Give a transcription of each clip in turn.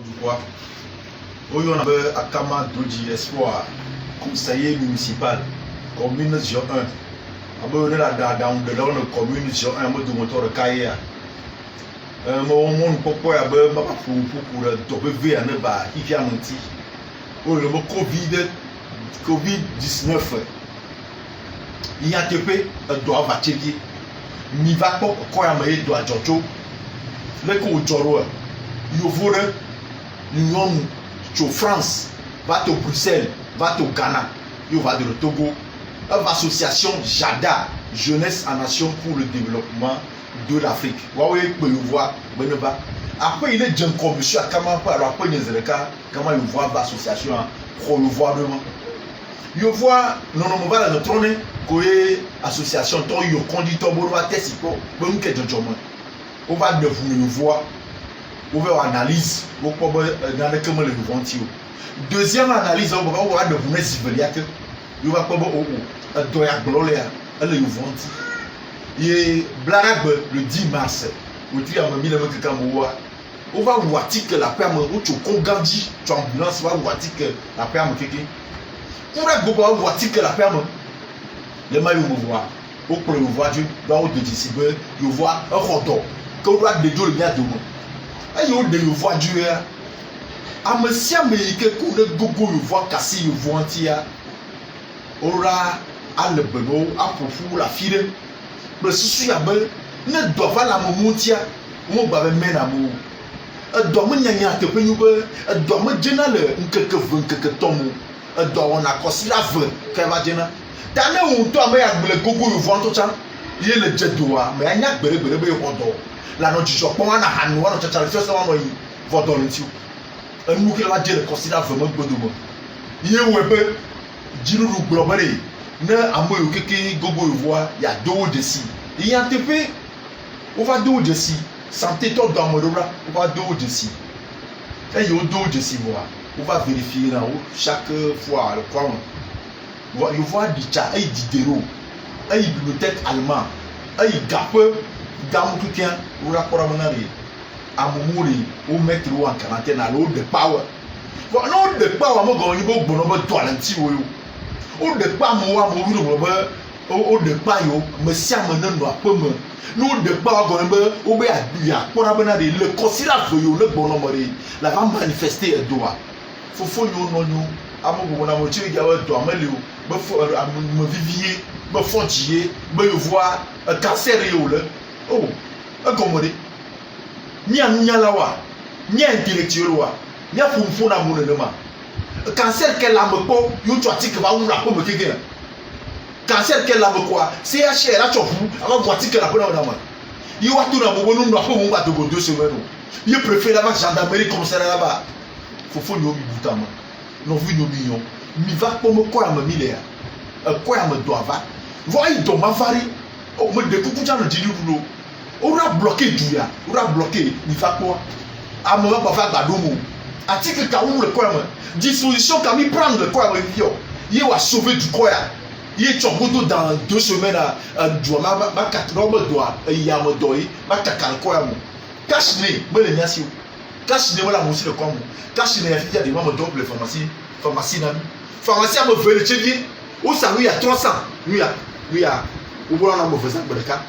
Du quoi oui, on avait Akama Doji Espoir, conseiller municipal, commune 01. On a dans la commune 01, on a moteur de Kaya. Mon pourquoi il y a pour le W en bas, il vient mentir. Oh, le mot Covid-19. Il y a un peu doit vaquer. Il va pas quoi il doit jojo. Le coup joro. Il faut l'Union de France, va au Bruxelles, va au Ghana, il va de le Togo. L'association JADA, Jeunesse en Nation pour le développement de l'Afrique. Après, il est déjà comme monsieur Akama, après il y a comment il voit l'association, il voit vraiment. Il voit, non, on va le trône, l'association, il y a conducteur, on va tester, on va devenir voir. On va analyse, on va regarder comment le ventil. Deuxième analyse, on va voir de vous mettre civiliaque. On va pas voir doya gloria, le ventil. Et blague le 10 mars, au tir à mis le mec Kamoua. On va voir que la perme où tu congandis, tu ambulance, on va voir que la perme kéké. On va voir que la perme. Le maillot me voit. Au pour le voir, tu dois au décibel, tu vois un rotor. Quand on doit dédier le bien de moi. Ayo de voix du air. Amesia meike kou de gogo voix cassé voix antia. Ora al beno apofu la file. Le susu ya be ne doit la momontia. Mo ba be mena mo. Do mo nyanya te penyu be do mo jena le nkeke vun nkeke tomu. Do wona kosila ve ke va jena. Dane un to me ya le gogo voix to chan. Ye le jedoa me anya gbere be hodo. La non tu pas na hanu wana chacha le first one yi volunteer enu ki la je consider vraiment gbodomo ye webe jiruru globale na amoyo keke gogo voix ya do desi il y a TP on va do desi santé to dans modora on va do desi et yo do desi voir on va vérifier là chaque fois le quoi on voit du chat et d'idéro et bibliothèque allemand et gape dans tout tien ou rapport à mon avis à mon mourir ou mettre en quarantaine à l'eau de power non de power moi quand il faut bonhomme toilette ou de pas moi mourir au de pas yo me siam ne doit pas me nous de pas quand on be abia pour abona le considère yo le bonhomme la va manifester et doit faut yo non nous à mon bonhomme moi tu ga doit me le me vivier me fontier me voir cancer yo le oh accommodé ni anya lawa ni intellectuel wa ni funfun na mo ne ma cancer quel la me po yo tu atik ba wura ko me keke cancer quel la me quoi CH la chofu ava voiture que la pona na ma yo wa tu na bo no ndo ko mo ba to go 2 semaines yo préfère la gendarmerie commissaire là-bas faut no mi butama no vu no million mi va pour me quoi me milea quoi me doit va voyez donc ma vari o me de kuku jano dinu lo on a bloqué Douya, on a bloqué Nifakwa. À mon moment, pas Badoumou. Article Kaoum le quoi, disposition Kami prendre le quoi, il va sauver du quoi. Il est en dans 2 semaines à Douama, ma 4 nombres doigts, il y a mon doigt, ma kakal quoi. Cache-les, mais les nations. Cache-les, voilà, mon aussi le quoi. Cache-les, il y a des membres double pharmacie, pharmacie à me veut le chevier. Où ça, lui, il y a 300. Lui, il y a, où on a mauvais sac, le cas.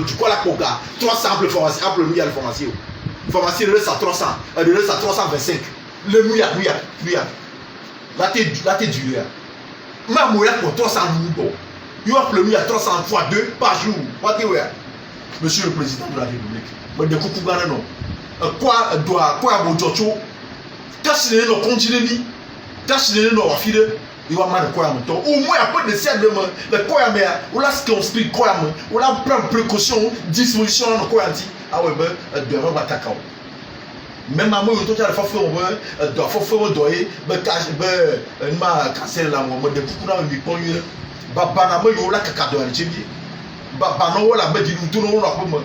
Tu quoi la coca 300 ample pharmacie ample lui à la pharmacie pharmacie le reste à 300 le reste à 325 le lui là t'es dur ma moya pour 300 bon il a le lui à 300 fois 2 par jour monsieur le président de la République mais de coucou gana non quoi doit mon jojo cache les nos continents cache les nos affaires il va mal quoi mon au moins après de cette demande le quoi mais on l'a circonscrit quoi on l'a prendre précaution disposition dans quoi dit ah ouais ben de va attaquer même à moi tout à la fois on doit faire doyer ben cache ben ma cancer là moi de coucou dans mi point baba na moi yo la kaka do ali baba no wala be di tout no la ko mo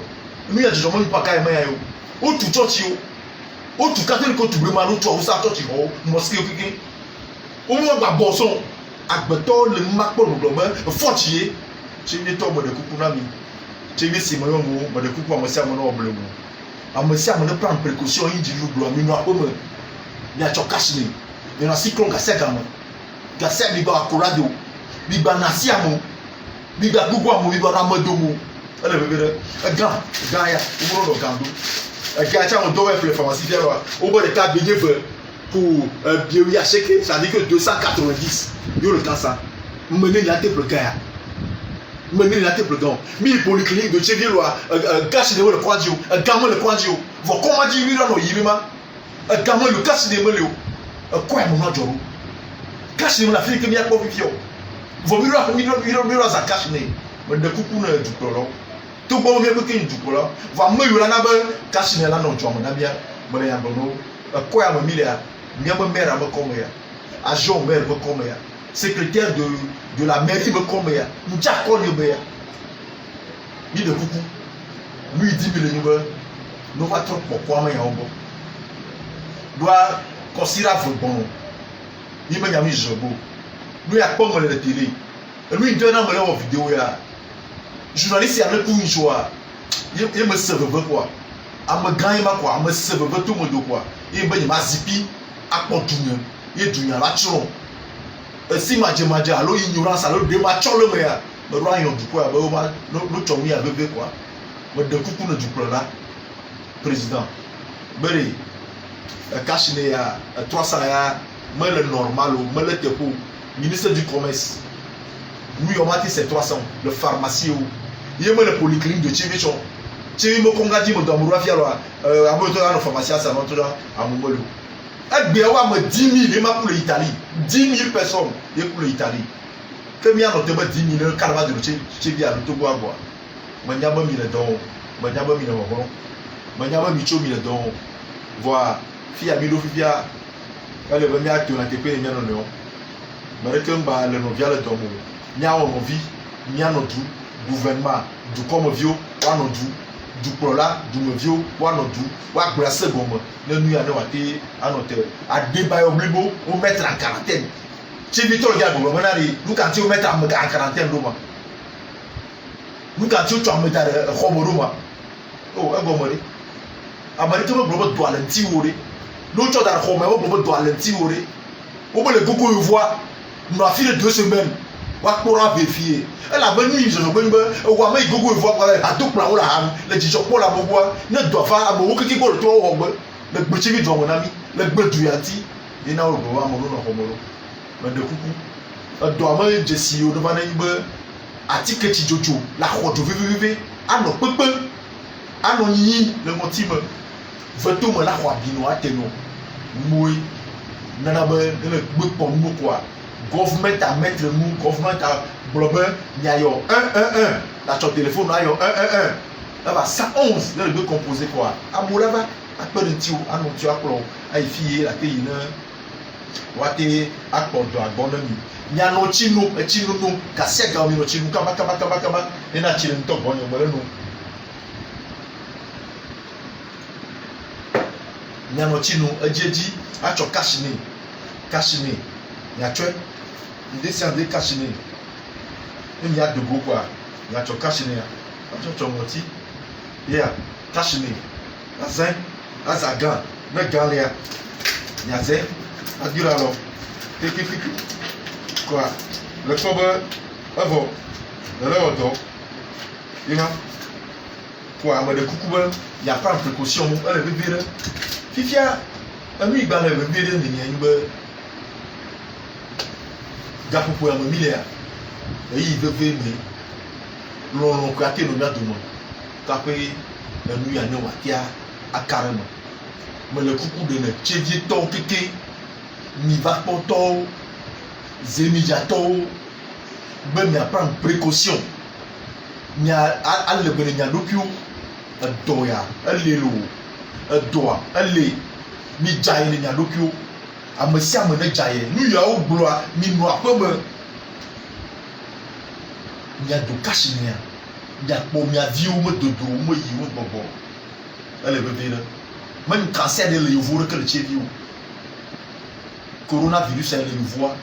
nous ya jojo mo pa kai ma yo o tu church yo o tu catholique ko tu brema no tu o sa church ho mosque yo kiki o mo gba boson agbeto le makpo no gbo fortier ti ni to mo de kuku na mi ti bi si mo yo mo de kuku mo sia mo no obele mo amosia mo ne prendre précaution yi di lu gbo mi no apo mo ni a chokashini ni na cyclone gasega mo gasega bi ba akorado bi ba nasi amo bi ba gugu amo bi ba ramado mo ele bebe gan ya o mo do gando qui a un dos pour les pharmacies au bord des cas béné pour bio acheter ça dit que 290 yo le temps ça mener la tête le gars mener la tête le gars mi polyclinique de Chevier loi cache de le quadio gamin le quadio vous comment dire lui là no yima gamin le cache de me le quoi mon adoro cache de la fille que mi a pas vivio vous mi là ça cache né mais de coucou na du prolo tout bon bien que du prolo va me yo là na ba cache né là no jomo na bia me ya bono quoi ma milia mi a mère me comme ya agent mère me comme ya secrétaire de la mairie me comme ya m'ja kon yo ya ni de coucou lui 10 000 numéro nous va trop pourquoi mais ya obo doit considérer bon il me yami jobo lui a pas le télé lui donne un la vidéo ya journaliste ya me pour une joie il me serve quoi a me gagne ma quoi me serve tout monde quoi il me ma zipi a pas dunya il dunya la tron si maje alo ignorance alo de ma tcholo me ya me ro ayon du quoi ba no chomi a bebe quoi me de coucou no du là président beri cash ne ya 300 ya me le normal ou me le tepo ministre du commerce lui on m'a dit c'est 300 le pharmacie ou il me le polyclinique de Chivichon Chivi mo konga di mo do amuru afia lo a mo to na pharmacie ça non to na amumolo agbe wa mo 10 000 et ma pour l'Italie 10 000 personnes et pour l'Italie que mi a noté 10 000 calva de Chivi a to boa boa mo nya ba mi le don mo nya ba mi le mo mo nya ba mi cho mi le don voir fia mi do fia elle veut bien que la TP est bien non mais que ba le no via le don mo nya wo mo vi nya no du gouvernement du comme vieux wa no du prola du vieux wa no du wa grâce gomo le nuit à noter à noter à débat oblibo on mettre en quarantaine tu vite le gars gomo na ri nous quand tu mettre en quarantaine roma nous quand tu mettre en roma oh e gomo ri amarika mo gomo do alenti wori no cho dar roma mo gomo do alenti wori o bo le gogo voix no a fini 2 semaines wa kpora vérifier elle a venu ils ont venu wa mai gogo voix a to plan la ham le jijo po la bobo ne do fa amo kiki go to wo gbe le gbechi bi do mo na mi le gbedu yanti ina o go wa mo no ko mo lo de kuku do ama jesi o do ba na ngbe atike ti jojo la khodo vivi ano pepe ano yin le montime veto mo la kwa bino ateno moi nana ba le gbe po mo quoi government à mettre le mot government à blobber il y a 111 la ton téléphone là 111 là va 111 là le deux composé quoi à molava à peu de tio à non tu à plan à fier la télé wate à port de bon ami il y a no chino no casse ga mi no chino kama et na chino to bon yo no il y a no chino ejeji a cho kashini il y a tué il descend des cachinés il y a de beau quoi il y a cachiné tu moti il y a cachiné azin azagan me galia il y a zé adira alors pipi quoi le tobe avant le auto il va quoi mais de coucou il y a pas de précaution elle veut dire fifia ami ba le veut dire ni ngbe gapo pour un milliard et il veut venir l'on a été nommé à demain capé la nuit à nous à carrément mais le coucou de notre chevier ton kéké ni va poto zémijato même il y a prendre précaution il y a à le bénénya l'opio doya l'élo doa les mi jaye le nya l'opio amesi amene jaye nu ya o gloa mi no apome nya do kashinia ya po mi aviu mo dodo mo yi mo bobo ele bebe même cancer de l'ouvre que le cheviu coronavirus elle le voit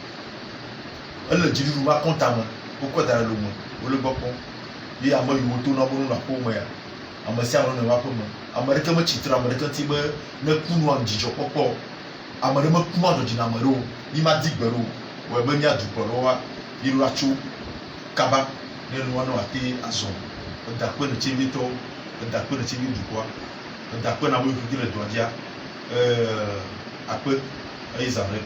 elle dit nous va comptable pourquoi dans le monde o le bopon ye amo yi woto na bonu na po mo ya amesi amene wa po mo amerika mo chitra amerika ti be na kunu am jijo popo ame ɖe mekuma dzɔdzina ame ɖewo mi ma di gbe ɖewo wɔe be mia dukplɔlawoa yi ɖo atso kaba ne nua ne wate azɔ eda kpe ne tsevitɔwo eda kpe ne tsevi dukɔa eda kpe na ame yiwo le dua dzia akpe eye zã ɖe.